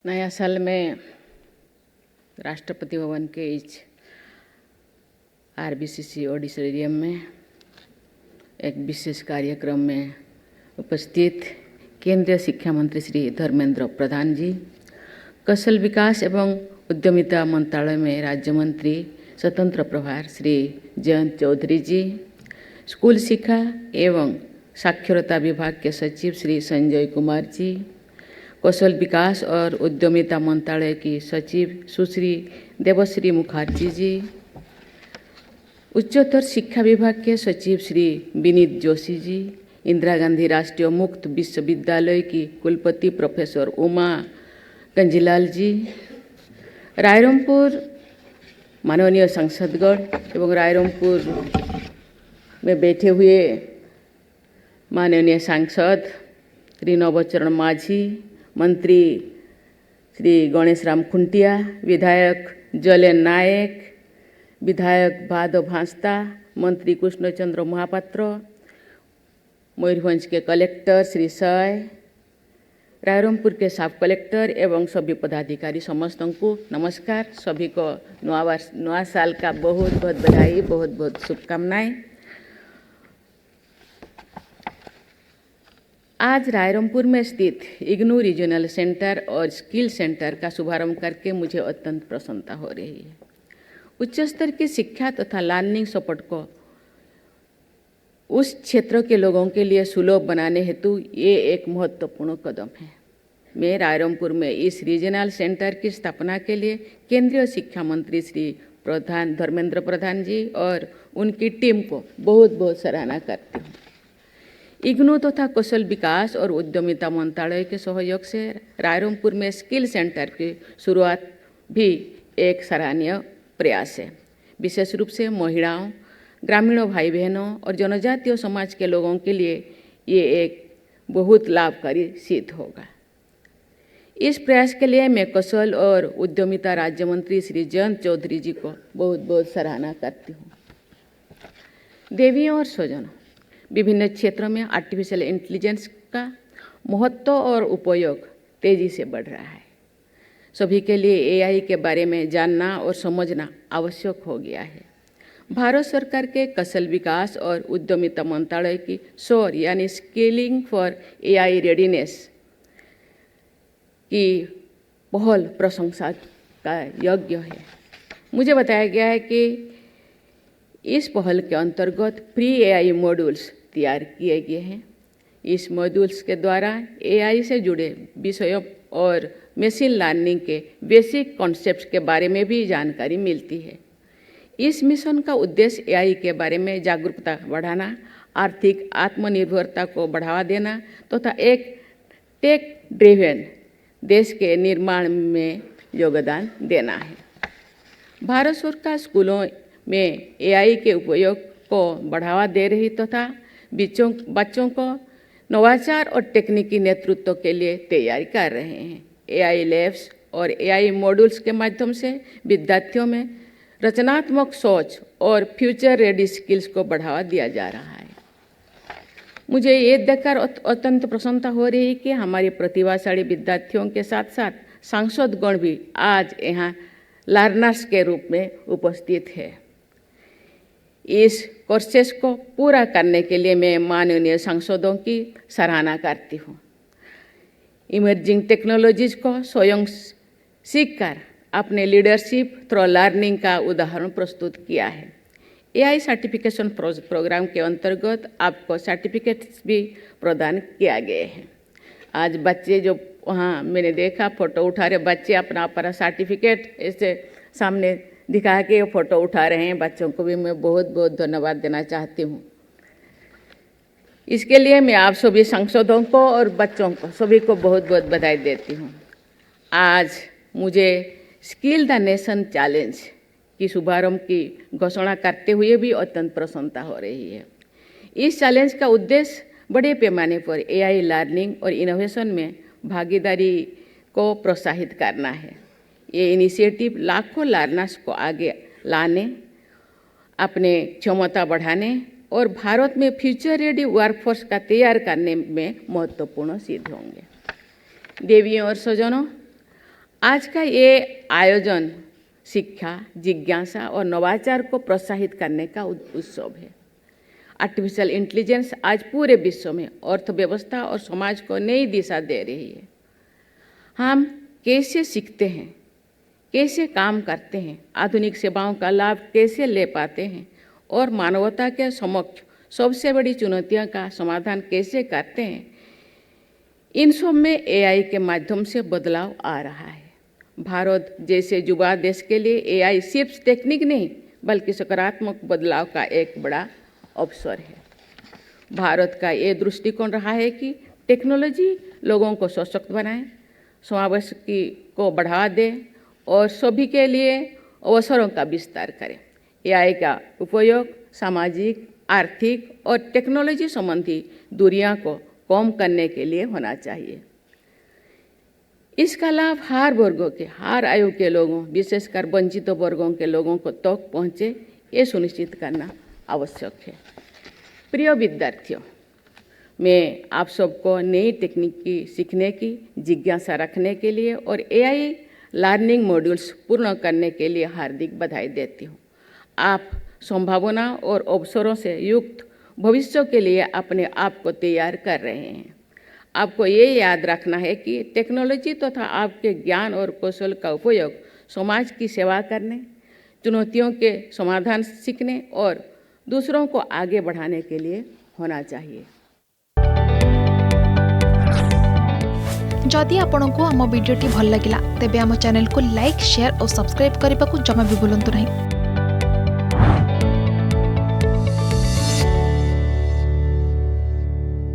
नया साल में राष्ट्रपति भवन के इस आरबीसीसी ऑडिटोरियम में एक विशेष कार्यक्रम में उपस्थित केंद्रीय शिक्षा मंत्री श्री धर्मेंद्र प्रधान जी, कौशल विकास एवं उद्यमिता मंत्रालय में राज्य मंत्री स्वतंत्र प्रभार श्री जयंत चौधरी जी, स्कूल शिक्षा एवं साक्षरता विभाग के सचिव श्री संजय कुमार जी, कौशल विकास और उद्यमिता मंत्रालय की सचिव सुश्री देवश्री मुखर्जी जी, उच्चतर शिक्षा विभाग के सचिव श्री विनीत जोशी जी, इंदिरा गांधी राष्ट्रीय मुक्त विश्वविद्यालय की कुलपति प्रोफेसर उमा कंजीलाल जी, रायरंगपुर माननीय सांसदगण एवं रायरंगपुर में बैठे हुए माननीय सांसद श्री नवचरण माझी, मंत्री श्री गणेश राम खुंटिया, विधायक जलेन नायक, विधायक भादव भांसता, मंत्री कृष्णचंद्र महापात्र, मयूरभंज के कलेक्टर श्री सय, रायरंगपुर के सब कलेक्टर एवं सभी पदाधिकारी समस्त को नमस्कार। सभी को नया साल का बहुत बहुत बधाई, बहुत बहुत शुभकामनाएं। आज रायरंगपुर में स्थित इग्नू रीजनल सेंटर और स्किल सेंटर का शुभारंभ करके मुझे अत्यंत प्रसन्नता हो रही है। उच्च स्तर की शिक्षा तथा लर्निंग सपोर्ट को उस क्षेत्र के लोगों के लिए सुलभ बनाने हेतु ये एक महत्वपूर्ण कदम है। मैं रायरंगपुर में इस रीजनल सेंटर की स्थापना के लिए केंद्रीय शिक्षा मंत्री श्री धर्मेंद्र प्रधान जी और उनकी टीम को बहुत बहुत सराहना करती हूँ। इग्नू तथा कौशल विकास और उद्यमिता मंत्रालय के सहयोग से रायरंगपुर में स्किल सेंटर की शुरुआत भी एक सराहनीय प्रयास है। विशेष रूप से महिलाओं, ग्रामीणों भाई बहनों और जनजातीय समाज के लोगों के लिए ये एक बहुत लाभकारी सिद्ध होगा। इस प्रयास के लिए मैं कौशल और उद्यमिता राज्य मंत्री श्री जयंत चौधरी जी को बहुत बहुत सराहना करती हूँ। देवियों और स्वजनों, विभिन्न क्षेत्रों में आर्टिफिशियल इंटेलिजेंस का महत्व और उपयोग तेजी से बढ़ रहा है। सभी के लिए एआई के बारे में जानना और समझना आवश्यक हो गया है। भारत सरकार के कौशल विकास और उद्यमिता मंत्रालय की SOAR यानी स्किलिंग फॉर एआई रेडीनेस की पहल प्रशंसा का योग्य है। मुझे बताया गया है कि इस पहल के अंतर्गत फ्री एआई मॉड्यूल्स तैयार किए गए हैं। इस मॉड्यूल्स के द्वारा एआई से जुड़े विषयों और मशीन लर्निंग के बेसिक कॉन्सेप्ट्स के बारे में भी जानकारी मिलती है। इस मिशन का उद्देश्य एआई के बारे में जागरूकता बढ़ाना, आर्थिक आत्मनिर्भरता को बढ़ावा देना तथा एक टेक ड्रिवन देश के निर्माण में योगदान देना है। भारत सरकार स्कूलों में एआई के उपयोग को बढ़ावा दे रही तथा बच्चों को नवाचार और तकनीकी नेतृत्व के लिए तैयारी कर रहे हैं। एआई लैब्स और एआई मॉड्यूल्स के माध्यम से विद्यार्थियों में रचनात्मक सोच और फ्यूचर रेडी स्किल्स को बढ़ावा दिया जा रहा है। मुझे ये देखकर अत्यंत प्रसन्नता हो रही है कि हमारे प्रतिभाशाली विद्यार्थियों के साथ साथ सांसदगण भी आज यहाँ लर्नर्स के रूप में उपस्थित है। इस कोर्सेस को पूरा करने के लिए मैं माननीय सांसदों की सराहना करती हूँ। इमर्जिंग टेक्नोलॉजीज को स्वयं सीखकर अपने लीडरशिप थ्रू लर्निंग का उदाहरण प्रस्तुत किया है। एआई सर्टिफिकेशन प्रोग्राम के अंतर्गत आपको सर्टिफिकेट्स भी प्रदान किया गए हैं। आज बच्चे जो वहाँ मैंने देखा फ़ोटो उठा रहे बच्चे अपना सर्टिफिकेट ऐसे सामने दिखा के फ़ोटो उठा रहे हैं। बच्चों को भी मैं बहुत बहुत धन्यवाद देना चाहती हूँ। इसके लिए मैं आप सभी सांसदों को और बच्चों को सभी को बहुत बहुत बधाई देती हूँ। आज मुझे स्किल द नेशन चैलेंज की शुभारंभ की घोषणा करते हुए भी अत्यंत प्रसन्नता हो रही है। इस चैलेंज का उद्देश्य बड़े पैमाने पर एआई लर्निंग और इनोवेशन में भागीदारी को प्रोत्साहित करना है। ये इनिशिएटिव लाखों लर्नर्स को आगे लाने, अपने क्षमता बढ़ाने और भारत में फ्यूचर रेडी वर्कफोर्स का तैयार करने में महत्वपूर्ण सिद्ध होंगे। देवियों और स्वजनों, आज का ये आयोजन शिक्षा, जिज्ञासा और नवाचार को प्रोत्साहित करने का उत्सव है। आर्टिफिशियल इंटेलिजेंस आज पूरे विश्व में अर्थव्यवस्था और समाज को नई दिशा दे रही है। हम कैसे सीखते हैं, कैसे काम करते हैं, आधुनिक सेवाओं का लाभ कैसे ले पाते हैं और मानवता के समक्ष सबसे बड़ी चुनौतियों का समाधान कैसे करते हैं, इन सब में एआई के माध्यम से बदलाव आ रहा है। भारत जैसे युवा देश के लिए एआई सिर्फ टेक्निक नहीं बल्कि सकारात्मक बदलाव का एक बड़ा अवसर है। भारत का ये दृष्टिकोण रहा है कि टेक्नोलॉजी लोगों को सशक्त बनाए, समावेशी को बढ़ावा दे और सभी के लिए अवसरों का विस्तार करे। एआई का उपयोग सामाजिक, आर्थिक और टेक्नोलॉजी संबंधी दूरियां को कम करने के लिए होना चाहिए। इसका लाभ हर वर्गों के, हर आयु के लोगों, विशेषकर वंचित वर्गों के लोगों को तक पहुँचे, ये सुनिश्चित करना आवश्यक है। प्रिय विद्यार्थियों, मैं आप सबको नई तकनीक की सीखने की जिज्ञासा रखने के लिए और एआई लर्निंग मॉड्यूल्स पूर्ण करने के लिए हार्दिक बधाई देती हूँ। आप संभावना और अवसरों से युक्त भविष्य के लिए अपने आप को तैयार कर रहे हैं। आपको ये याद रखना है कि टेक्नोलॉजी तथा आपके ज्ञान और कौशल का उपयोग समाज की सेवा करने, चुनौतियों के समाधान सीखने और दूसरों को आगे बढ़ाने के लिए होना चाहिए। जदि आपंक आम भिडी भल लगा तेब आम चैनल को लाइक, शेयर और सब्सक्राइब करने को जमा भी भूलु नहीं।